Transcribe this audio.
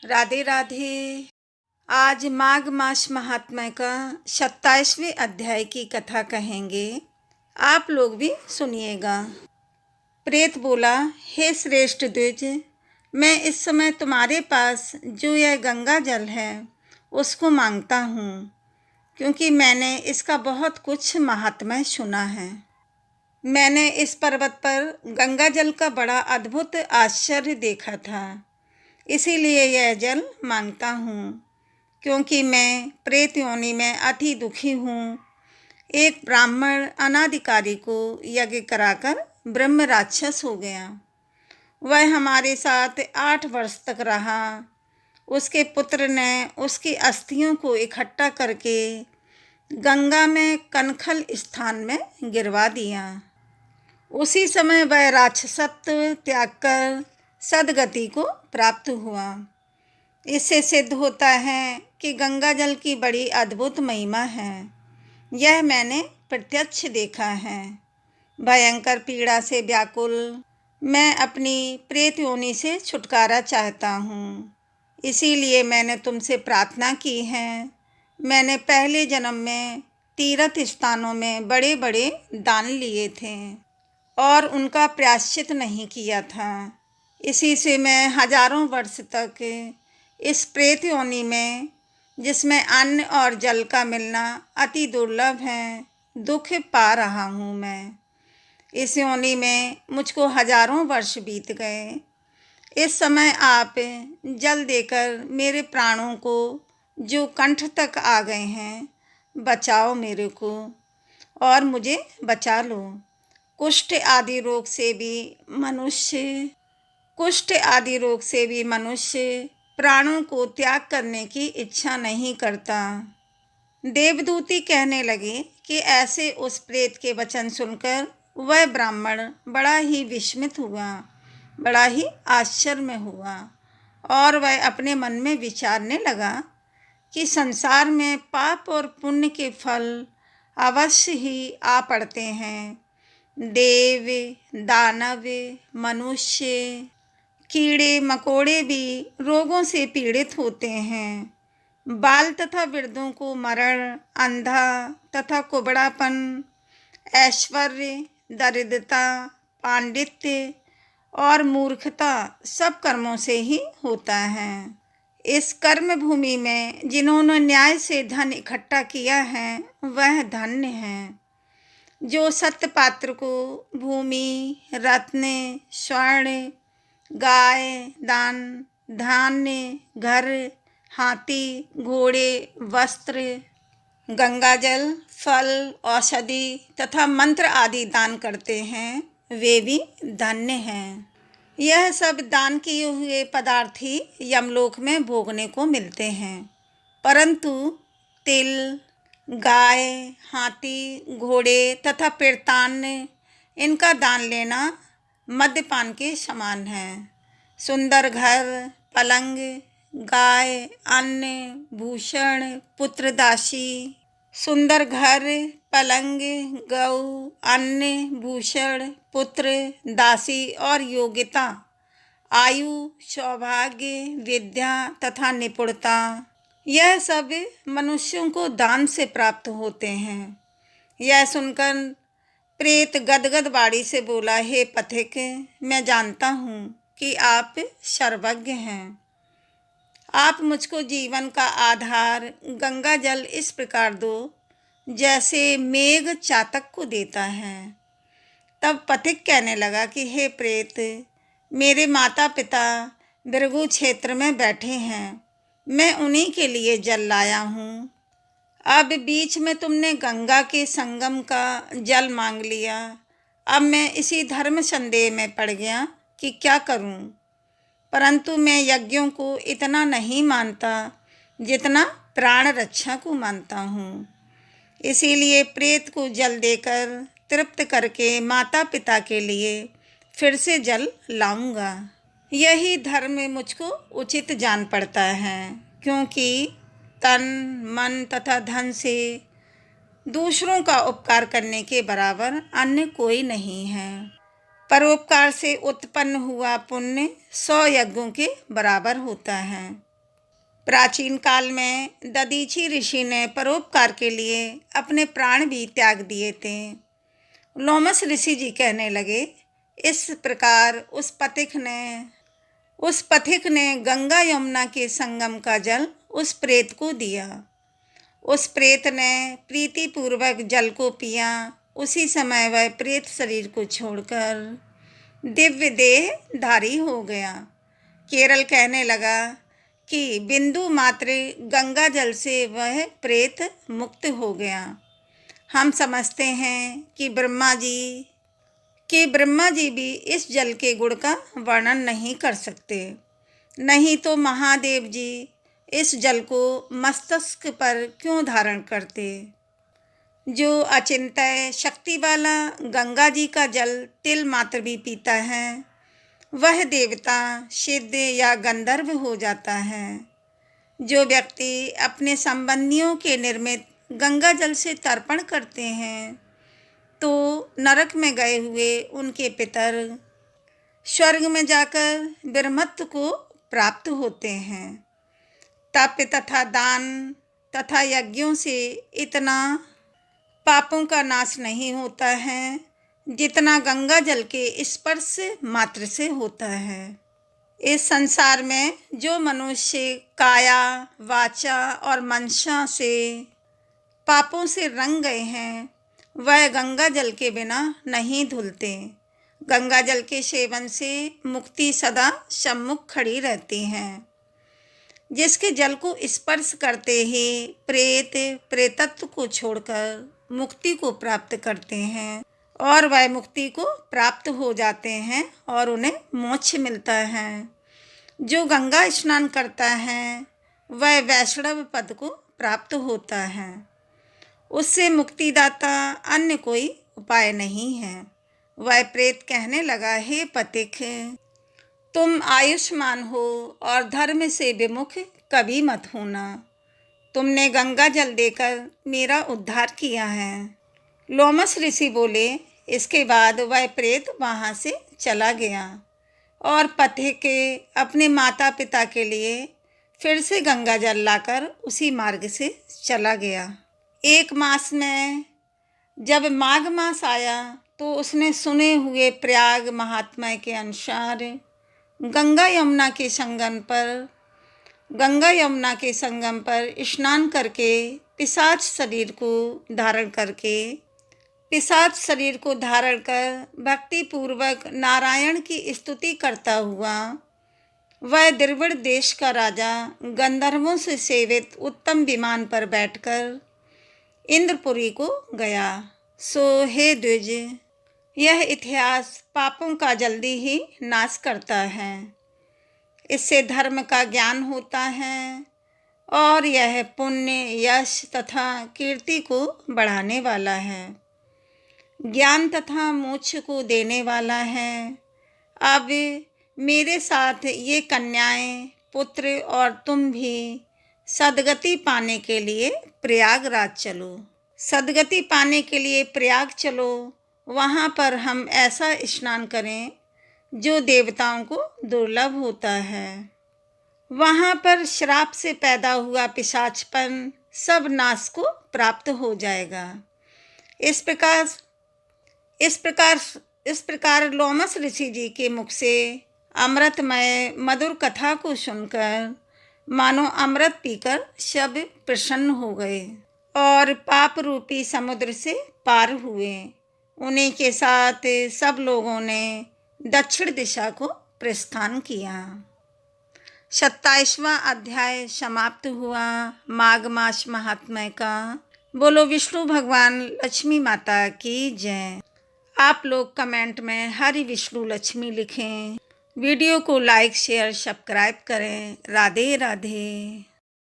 राधे राधे। आज माघ मास महात्म्य का 27वें अध्याय की कथा कहेंगे। आप लोग भी सुनिएगा। प्रेत बोला, हे श्रेष्ठ द्विज, मैं इस समय तुम्हारे पास जो यह गंगा जल है उसको मांगता हूँ, क्योंकि मैंने इसका बहुत कुछ महात्म्य सुना है। मैंने इस पर्वत पर गंगा जल का बड़ा अद्भुत आश्चर्य देखा था, इसीलिए यह जल मांगता हूँ, क्योंकि मैं प्रेत योनि में अति दुखी हूँ। एक ब्राह्मण अनाधिकारी को यज्ञ कराकर ब्रह्म राक्षस हो गया। वह हमारे साथ 8 वर्ष तक रहा। उसके पुत्र ने उसकी अस्थियों को इकट्ठा करके गंगा में कनखल स्थान में गिरवा दिया। उसी समय वह राक्षसत्व त्याग कर सद्गति को प्राप्त हुआ। इससे सिद्ध होता है कि गंगा जल की बड़ी अद्भुत महिमा है। यह मैंने प्रत्यक्ष देखा है। भयंकर पीड़ा से व्याकुल मैं अपनी प्रेत योनि से छुटकारा चाहता हूँ, इसीलिए मैंने तुमसे प्रार्थना की है। मैंने पहले जन्म में तीर्थ स्थानों में बड़े बड़े दान लिए थे और उनका प्रायश्चित नहीं किया था। इसी से मैं हजारों वर्ष तक इस प्रेत योनि में, जिसमें अन्न और जल का मिलना अति दुर्लभ है, दुख पा रहा हूँ। मैं इस योनि में मुझको हजारों वर्ष बीत गए। इस समय आप जल देकर मेरे प्राणों को, जो कंठ तक आ गए हैं, बचाओ मेरे को और मुझे बचा लो। कुष्ठ आदि रोग से भी मनुष्य प्राणों को त्याग करने की इच्छा नहीं करता। देवदूती कहने लगे कि ऐसे उस प्रेत के वचन सुनकर वह ब्राह्मण बड़ा ही विस्मित हुआ, बड़ा ही आश्चर्य में हुआ, और वह अपने मन में विचारने लगा कि संसार में पाप और पुण्य के फल अवश्य ही आ पड़ते हैं। देव, दानव, मनुष्य, कीड़े मकोड़े भी रोगों से पीड़ित होते हैं। बाल तथा वृद्धों को मरण, अंधा तथा कुबड़ापन, ऐश्वर्य, दरिद्रता, पांडित्य और मूर्खता सब कर्मों से ही होता है। इस कर्म भूमि में जिन्होंने न्याय से धन इकट्ठा किया है वह धन्य है। जो सत्य पात्र को भूमि, रत्न, स्वर्ण, गाय, दान, धान्य, घर, हाथी, घोड़े, वस्त्र, गंगाजल, फल, औषधि तथा मंत्र आदि दान करते हैं, वे भी धन्य हैं। यह सब दान किए हुए पदार्थ ही यमलोक में भोगने को मिलते हैं, परंतु तिल, गाय, हाथी, घोड़े तथा पीर्तान्य, इनका दान लेना मद्यपान के समान है। सुंदर घर, पलंग, गाय, अन्न, भूषण, पुत्र दासी, सुंदर घर, पलंग, गौ, अन्न, भूषण, पुत्र, दासी और योग्यता, आयु, सौभाग्य, विद्या तथा निपुणता, यह सब मनुष्यों को दान से प्राप्त होते हैं। यह सुनकर प्रेत गदगद वाणी से बोला, हे पथिक, मैं जानता हूँ कि आप सर्वज्ञ हैं। आप मुझको जीवन का आधार गंगा जल इस प्रकार दो जैसे मेघ चातक को देता है। तब पथिक कहने लगा कि हे प्रेत, मेरे माता पिता भृगु क्षेत्र में बैठे हैं, मैं उन्हीं के लिए जल लाया हूँ। अब बीच में तुमने गंगा के संगम का जल मांग लिया। अब मैं इसी धर्म संदेह में पड़ गया कि क्या करूं, परंतु मैं यज्ञों को इतना नहीं मानता जितना प्राण रक्षा को मानता हूँ। इसीलिए प्रेत को जल देकर तृप्त करके माता पिता के लिए फिर से जल लाऊंगा। यही धर्म मुझको उचित जान पड़ता है, क्योंकि तन, मन तथा धन से दूसरों का उपकार करने के बराबर अन्य कोई नहीं है। परोपकार से उत्पन्न हुआ पुण्य 100 यज्ञों के बराबर होता है। प्राचीन काल में दधीची ऋषि ने परोपकार के लिए अपने प्राण भी त्याग दिए थे। लोमस ऋषि जी कहने लगे, इस प्रकार उस पथिक ने गंगा यमुना के संगम का जल उस प्रेत को दिया। उस प्रेत ने प्रीतिपूर्वक जल को पिया। उसी समय वह प्रेत शरीर को छोड़कर दिव्य देह धारी हो गया। केरल कहने लगा कि बिंदु मात्र गंगा जल से वह प्रेत मुक्त हो गया। हम समझते हैं कि ब्रह्मा जी भी इस जल के गुण का वर्णन नहीं कर सकते, नहीं तो महादेव जी इस जल को मस्तक पर क्यों धारण करते। जो अचिंत्य शक्ति वाला गंगा जी का जल तिल मात्र भी पीता है, वह देवता, सिद्ध या गंधर्व हो जाता है। जो व्यक्ति अपने संबंधियों के निर्मित गंगा जल से तर्पण करते हैं, तो नरक में गए हुए उनके पितर स्वर्ग में जाकर ब्रह्मत्व को प्राप्त होते हैं। तप तथा दान तथा यज्ञों से इतना पापों का नाश नहीं होता है जितना गंगा जल के स्पर्श मात्र से होता है। इस संसार में जो मनुष्य काया, वाचा और मनसा से पापों से रंग गए हैं, वह गंगा जल के बिना नहीं धुलते। गंगा जल के सेवन से मुक्ति सदा सम्मुख खड़ी रहती है। जिसके जल को स्पर्श करते ही प्रेतत्व को छोड़कर मुक्ति को प्राप्त करते हैं और वह मुक्ति को प्राप्त हो जाते हैं और उन्हें मोक्ष मिलता है। जो गंगा स्नान करता है वह वैष्णव पद को प्राप्त होता है। उससे मुक्तिदाता अन्य कोई उपाय नहीं है। वह प्रेत कहने लगा, हे पथिक, तुम आयुष्मान हो और धर्म से विमुख कभी मत होना। तुमने गंगा जल देकर मेरा उद्धार किया है। लोमस ऋषि बोले। इसके बाद वह प्रेत वहाँ से चला गया और पथिक अपने माता पिता के लिए फिर से गंगा जल लाकर उसी मार्ग से चला गया। एक मास में जब माघ मास आया तो उसने सुने हुए प्रयाग महात्मा के अनुसार गंगा यमुना के संगम पर स्नान करके पिशाच शरीर को धारण कर भक्ति पूर्वक नारायण की स्तुति करता हुआ वह द्रविड़ देश का राजा गंधर्वों से सेवित उत्तम विमान पर बैठकर इंद्रपुरी को गया। सो हे द्विज, यह इतिहास पापों का जल्दी ही नाश करता है। इससे धर्म का ज्ञान होता है और यह पुण्य, यश तथा कीर्ति को बढ़ाने वाला है, ज्ञान तथा मोक्ष को देने वाला है। अब मेरे साथ ये कन्याएं, पुत्र और तुम भी सद्गति पाने के लिए प्रयागराज चलो। सद्गति पाने के लिए प्रयाग चलो। वहाँ पर हम ऐसा स्नान करें जो देवताओं को दुर्लभ होता है। वहाँ पर श्राप से पैदा हुआ पिशाचपन सब नाश को प्राप्त हो जाएगा। इस प्रकार लोमस ऋषि जी के मुख से अमृतमय मधुर कथा को सुनकर मानो अमृत पीकर सब प्रसन्न हो गए और पाप रूपी समुद्र से पार हुए। उन्हीं के साथ सब लोगों ने दक्षिण दिशा को प्रस्थान किया। 27वां अध्याय समाप्त हुआ। माघ मास महात्म्य का। बोलो विष्णु भगवान लक्ष्मी माता की जय। आप लोग कमेंट में हरि विष्णु लक्ष्मी लिखें। वीडियो को लाइक, शेयर, सब्सक्राइब करें। राधे राधे।